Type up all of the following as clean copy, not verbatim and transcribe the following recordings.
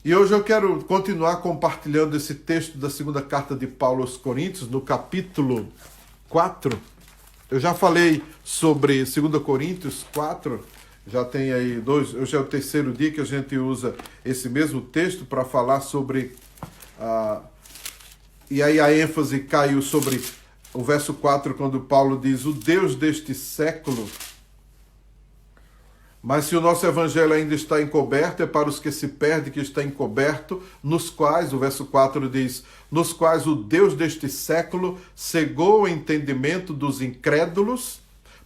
E hoje eu quero continuar compartilhando esse texto da segunda carta de Paulo aos Coríntios, no capítulo 4. Eu já falei sobre 2 Coríntios 4, já tem aí hoje é o terceiro dia que a gente usa esse mesmo texto para falar sobre... E aí a ênfase caiu sobre o verso 4, quando Paulo diz: o Deus deste século... Mas se o nosso evangelho ainda está encoberto, é para os que se perdem que está encoberto, nos quais, o verso 4 diz, nos quais o Deus deste século cegou o entendimento dos incrédulos,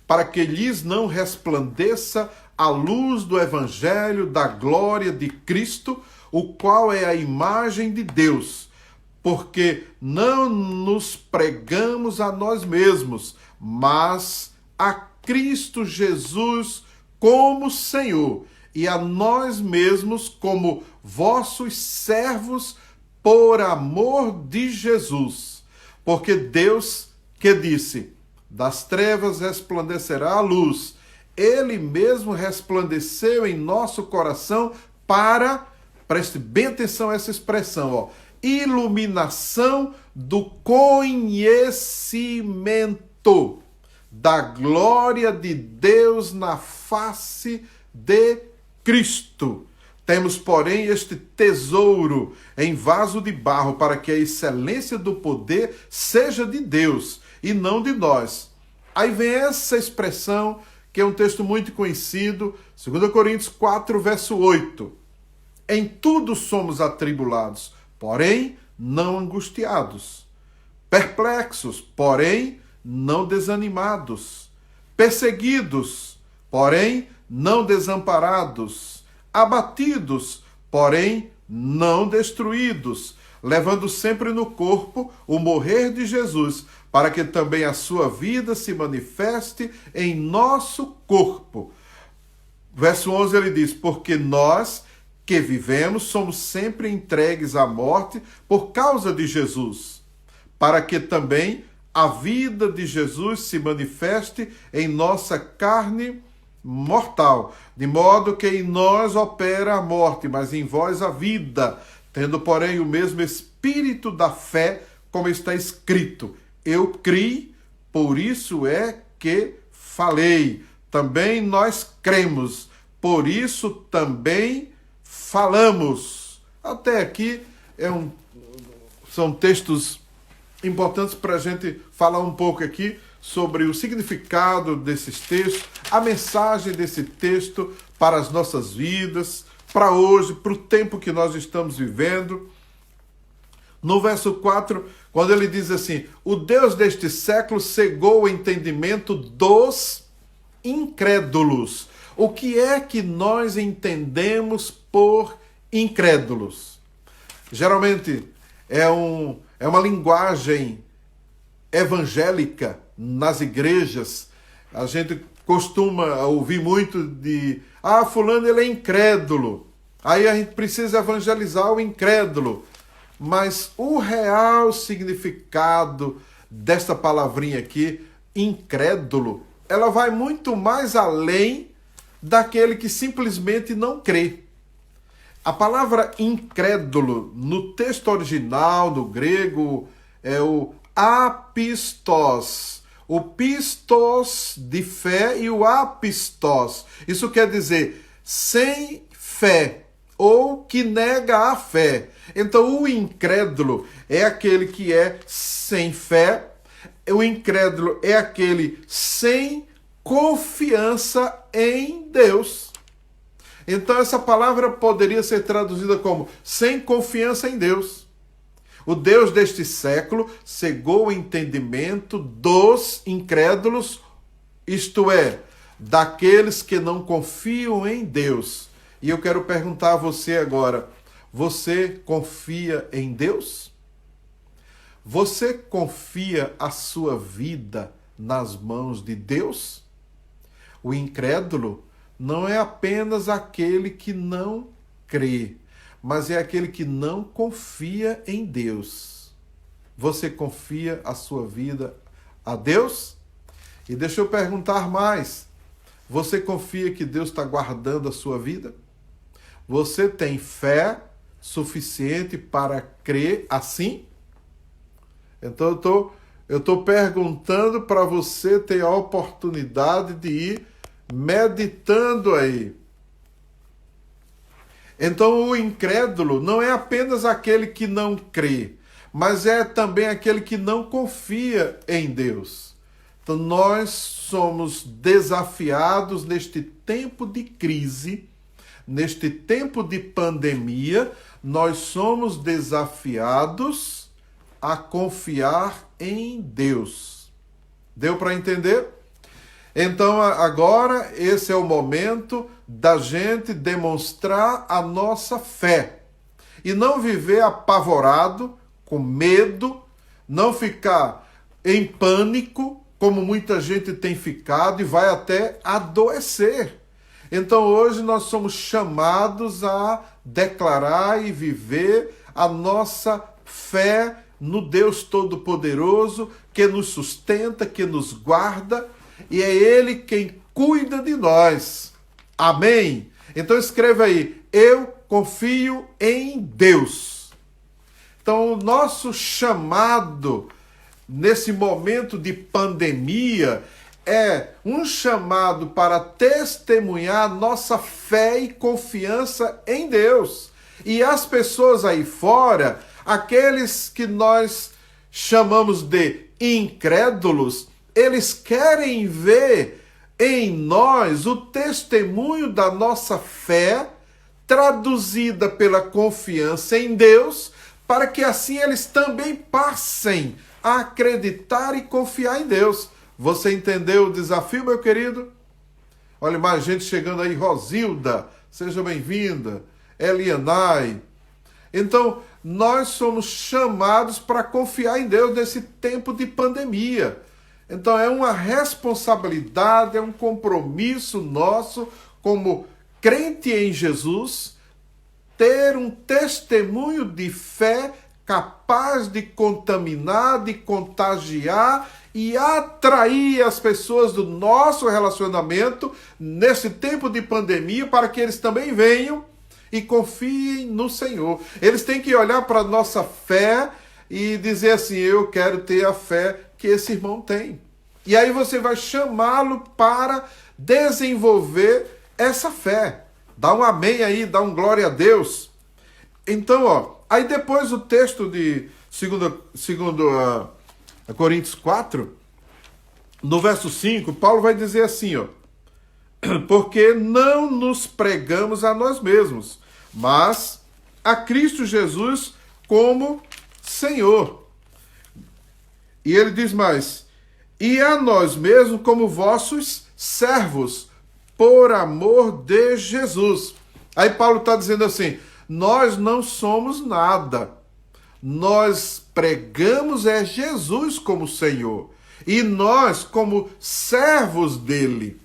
para que lhes não resplandeça a luz do evangelho da glória de Cristo, o qual é a imagem de Deus, porque não nos pregamos a nós mesmos, mas a Cristo Jesus como Senhor, e a nós mesmos como vossos servos por amor de Jesus. Porque Deus que disse, das trevas resplandecerá a luz, Ele mesmo resplandeceu em nosso coração para, preste bem atenção a essa expressão, iluminação do conhecimento da glória de Deus na face de Cristo. Temos, porém, este tesouro em vaso de barro, para que a excelência do poder seja de Deus e não de nós. Aí vem essa expressão, que é um texto muito conhecido, 2 Coríntios 4, verso 8. Em tudo somos atribulados, porém não angustiados, perplexos, porém não desanimados, perseguidos, porém não desamparados, abatidos, porém não destruídos, levando sempre no corpo o morrer de Jesus, para que também a sua vida se manifeste em nosso corpo. Verso 11 ele diz, porque nós que vivemos somos sempre entregues à morte por causa de Jesus, para que também a vida de Jesus se manifeste em nossa carne mortal, de modo que em nós opera a morte, mas em vós a vida, tendo, porém, o mesmo espírito da fé, como está escrito, eu criei, por isso é que falei. Também nós cremos, por isso também falamos. Até aqui são textos importantes para a gente falar um pouco aqui sobre o significado desses textos, a mensagem desse texto para as nossas vidas, para hoje, para o tempo que nós estamos vivendo. No verso 4, quando ele diz assim, o Deus deste século cegou o entendimento dos incrédulos. O que é que nós entendemos por incrédulos? Geralmente é uma linguagem evangélica nas igrejas. A gente costuma ouvir muito de fulano ele é incrédulo. Aí a gente precisa evangelizar o incrédulo. Mas o real significado desta palavrinha aqui, incrédulo, ela vai muito mais além daquele que simplesmente não crê. A palavra incrédulo, no texto original, no grego, é o apistos. O pistos de fé e o apistos. Isso quer dizer sem fé ou que nega a fé. Então o incrédulo é aquele que é sem fé, o incrédulo é aquele sem confiança em Deus. Então essa palavra poderia ser traduzida como sem confiança em Deus. O Deus deste século cegou o entendimento dos incrédulos, isto é, daqueles que não confiam em Deus. E eu quero perguntar a você agora, você confia em Deus? Você confia a sua vida nas mãos de Deus? O incrédulo não é apenas aquele que não crê, mas é aquele que não confia em Deus. Você confia a sua vida a Deus? E deixa eu perguntar mais. Você confia que Deus está guardando a sua vida? Você tem fé suficiente para crer assim? Então eu estou perguntando para você ter a oportunidade de ir meditando aí. Então o incrédulo não é apenas aquele que não crê, mas é também aquele que não confia em Deus. Então nós somos desafiados neste tempo de crise, neste tempo de pandemia, nós somos desafiados a confiar em Deus. Deu para entender? Então agora esse é o momento da gente demonstrar a nossa fé e não viver apavorado, com medo, não ficar em pânico, como muita gente tem ficado e vai até adoecer. Então hoje nós somos chamados a declarar e viver a nossa fé no Deus Todo-Poderoso, que nos sustenta, que nos guarda, e é Ele quem cuida de nós. Amém? Então escreva aí, eu confio em Deus. Então o nosso chamado nesse momento de pandemia é um chamado para testemunhar nossa fé e confiança em Deus. E as pessoas aí fora, aqueles que nós chamamos de incrédulos, eles querem ver em nós o testemunho da nossa fé, traduzida pela confiança em Deus, para que assim eles também passem a acreditar e confiar em Deus. Você entendeu o desafio, meu querido? Olha, mais gente chegando aí. Rosilda, seja bem-vinda. Elianai. Então, nós somos chamados para confiar em Deus nesse tempo de pandemia. Então, é uma responsabilidade, é um compromisso nosso, como crente em Jesus, ter um testemunho de fé capaz de contaminar, de contagiar e atrair as pessoas do nosso relacionamento nesse tempo de pandemia para que eles também venham e confiem no Senhor. Eles têm que olhar para a nossa fé e dizer assim, eu quero ter a fé que esse irmão tem. E aí você vai chamá-lo para desenvolver essa fé. Dá um amém aí, dá um glória a Deus. Então, aí depois o texto de 2 Coríntios 4, no verso 5, Paulo vai dizer assim, porque não nos pregamos a nós mesmos, mas a Cristo Jesus como Senhor. E ele diz mais, e a nós mesmos como vossos servos, por amor de Jesus. Aí Paulo está dizendo assim, nós não somos nada. Nós pregamos Jesus como Senhor. E nós como servos dele.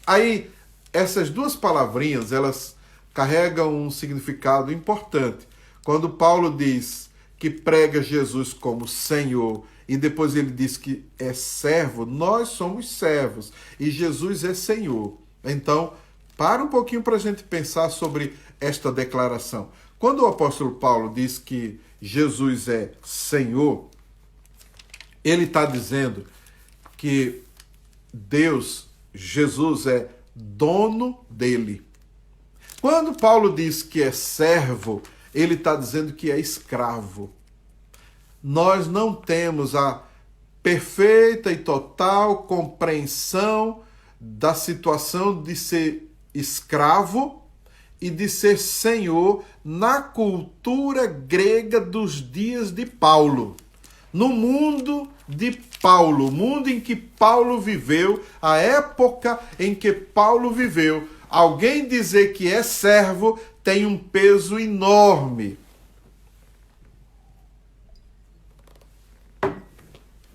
Aí, essas duas palavrinhas, elas carregam um significado importante. Quando Paulo diz que prega Jesus como Senhor, e depois ele diz que é servo, nós somos servos. E Jesus é Senhor. Então, para um pouquinho para a gente pensar sobre esta declaração. Quando o apóstolo Paulo diz que Jesus é Senhor, ele está dizendo que Deus, Jesus, é dono dele. Quando Paulo diz que é servo, ele está dizendo que é escravo. Nós não temos a perfeita e total compreensão da situação de ser escravo e de ser senhor na cultura grega dos dias de Paulo. No mundo de Paulo, o mundo em que Paulo viveu, a época em que Paulo viveu, alguém dizer que é servo tem um peso enorme.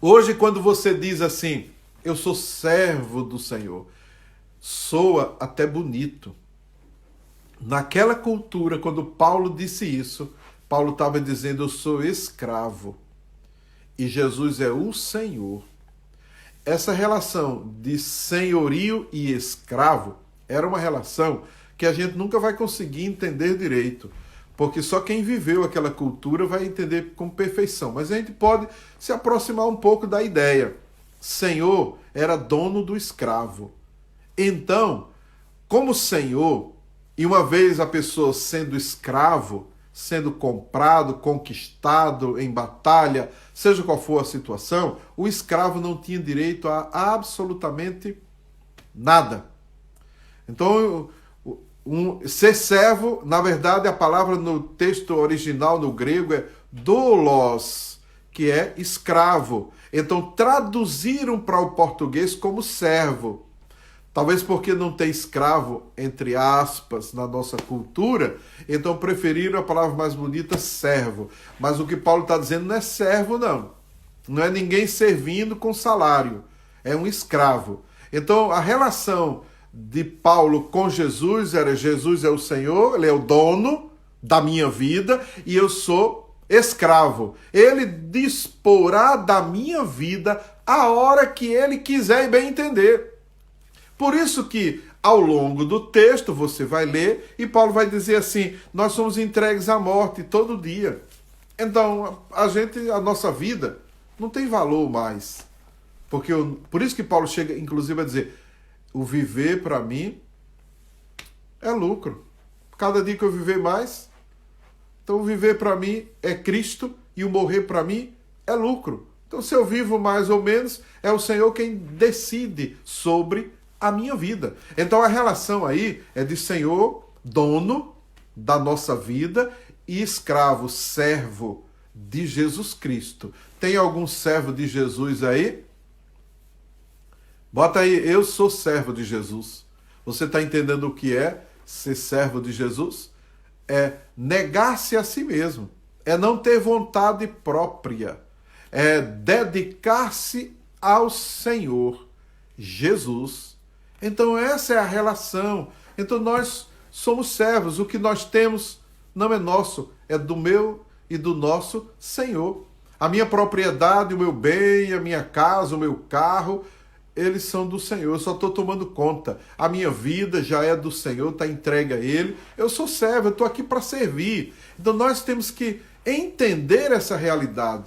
Hoje, quando você diz assim, eu sou servo do Senhor, soa até bonito. Naquela cultura, quando Paulo disse isso, Paulo estava dizendo, eu sou escravo. E Jesus é o Senhor. Essa relação de senhorio e escravo era uma relação que a gente nunca vai conseguir entender direito. porque só quem viveu aquela cultura vai entender com perfeição. Mas a gente pode se aproximar um pouco da ideia. Senhor era dono do escravo. Então, como senhor, e uma vez a pessoa sendo escravo, sendo comprado, conquistado em batalha, seja qual for a situação, o escravo não tinha direito a absolutamente nada. Então, ser servo, na verdade, a palavra no texto original, no grego, é doulos, que é escravo. Então, traduziram para o português como servo. Talvez porque não tem escravo, entre aspas, na nossa cultura, então preferiram a palavra mais bonita, servo. Mas o que Paulo está dizendo não é servo, não. Não é ninguém servindo com salário. É um escravo. Então, a relação de Paulo com Jesus era: Jesus é o Senhor, ele é o dono da minha vida e eu sou escravo. Ele disporá da minha vida a hora que ele quiser e bem entender. Por isso que ao longo do texto você vai ler e Paulo vai dizer assim: nós somos entregues à morte todo dia. Então a nossa vida não tem valor mais. Por isso que Paulo chega inclusive a dizer: o viver para mim é lucro. Cada dia que eu viver mais, então o viver para mim é Cristo e o morrer para mim é lucro. Então se eu vivo mais ou menos, é o Senhor quem decide sobre a minha vida. Então a relação aí é de Senhor, dono da nossa vida, e escravo, servo de Jesus Cristo. Tem algum servo de Jesus aí? Bota aí: eu sou servo de Jesus. Você está entendendo o que é ser servo de Jesus? É negar-se a si mesmo. É não ter vontade própria. É dedicar-se ao Senhor Jesus. Então essa é a relação. Então nós somos servos. O que nós temos não é nosso, é do meu e do nosso Senhor. A minha propriedade, o meu bem, a minha casa, o meu carro, eles são do Senhor. Eu só estou tomando conta. A minha vida já é do Senhor, está entregue a Ele. Eu sou servo, eu estou aqui para servir. Então nós temos que entender essa realidade.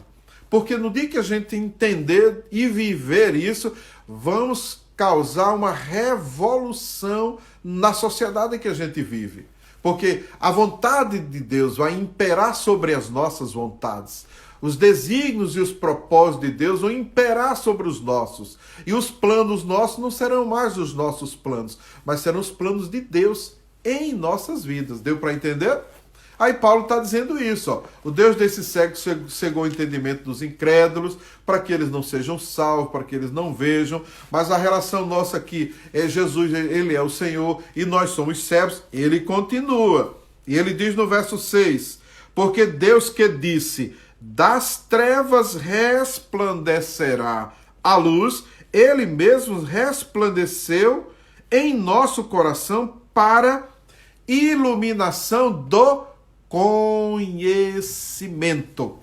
Porque no dia que a gente entender e viver isso, vamos causar uma revolução na sociedade que a gente vive. Porque a vontade de Deus vai imperar sobre as nossas vontades. Os desígnios e os propósitos de Deus vão imperar sobre os nossos. E os planos nossos não serão mais os nossos planos, mas serão os planos de Deus em nossas vidas. Deu para entender? Aí Paulo está dizendo isso, ó: o Deus desse século cegou o entendimento dos incrédulos, para que eles não sejam salvos, para que eles não vejam. Mas a relação nossa aqui é Jesus, ele é o Senhor, e nós somos servos. Ele continua, e ele diz no verso 6, porque Deus que disse: das trevas resplandecerá a luz, ele mesmo resplandeceu em nosso coração para iluminação do conhecimento.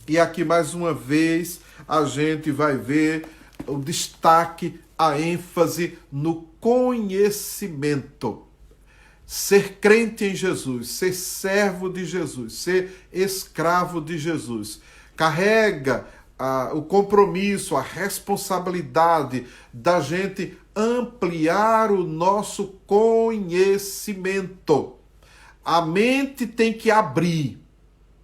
E aqui mais uma vez a gente vai ver o destaque, a ênfase no conhecimento. Ser crente em Jesus, ser servo de Jesus, ser escravo de Jesus, carrega o compromisso, a responsabilidade da gente ampliar o nosso conhecimento. A mente tem que abrir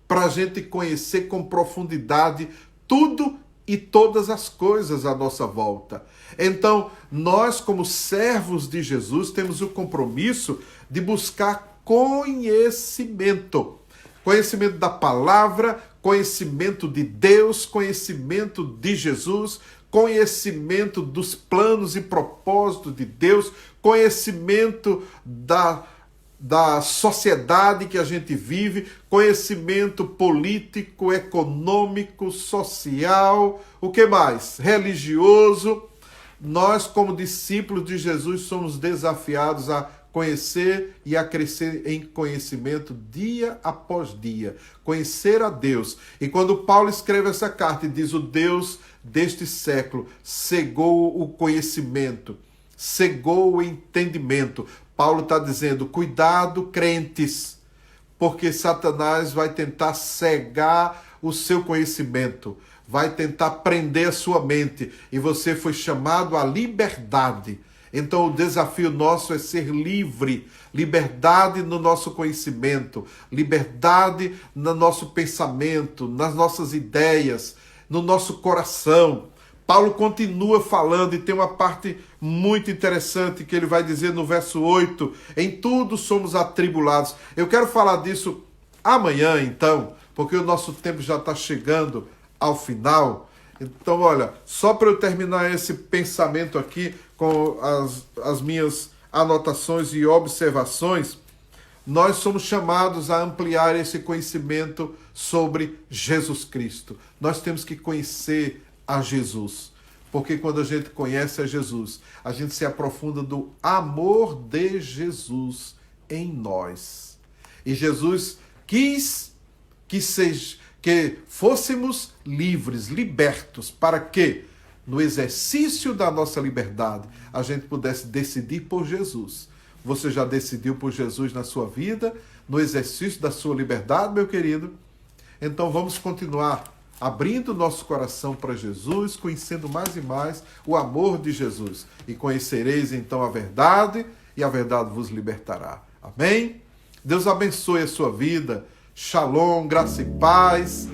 para a gente conhecer com profundidade tudo e todas as coisas à nossa volta. Então, nós, como servos de Jesus, temos o compromisso de buscar conhecimento. Conhecimento da palavra, conhecimento de Deus, conhecimento de Jesus, conhecimento dos planos e propósitos de Deus, conhecimento da sociedade que a gente vive, conhecimento político, econômico, social, o que mais? Religioso. Nós, como discípulos de Jesus, somos desafiados a conhecer e a crescer em conhecimento dia após dia, conhecer a Deus. E quando Paulo escreve essa carta e diz: o Deus deste século cegou o conhecimento, cegou o entendimento, Paulo está dizendo: cuidado, crentes, porque Satanás vai tentar cegar o seu conhecimento, vai tentar prender a sua mente, e você foi chamado à liberdade. Então o desafio nosso é ser livre, liberdade no nosso conhecimento, liberdade no nosso pensamento, nas nossas ideias, no nosso coração. Paulo continua falando e tem uma parte muito interessante que ele vai dizer no verso 8, em tudo somos atribulados. Eu quero falar disso amanhã então, porque o nosso tempo já está chegando ao final. Então, olha, só para eu terminar esse pensamento aqui com as minhas anotações e observações, nós somos chamados a ampliar esse conhecimento sobre Jesus Cristo. Nós temos que conhecer a Jesus, porque quando a gente conhece a Jesus, a gente se aprofunda do amor de Jesus em nós. E Jesus quis que fôssemos livres, libertos, para que, no exercício da nossa liberdade, a gente pudesse decidir por Jesus. Você já decidiu por Jesus na sua vida, no exercício da sua liberdade, meu querido? Então vamos continuar abrindo nosso coração para Jesus, conhecendo mais e mais o amor de Jesus. E conhecereis então a verdade, e a verdade vos libertará. Amém? Deus abençoe a sua vida. Shalom, graça e paz.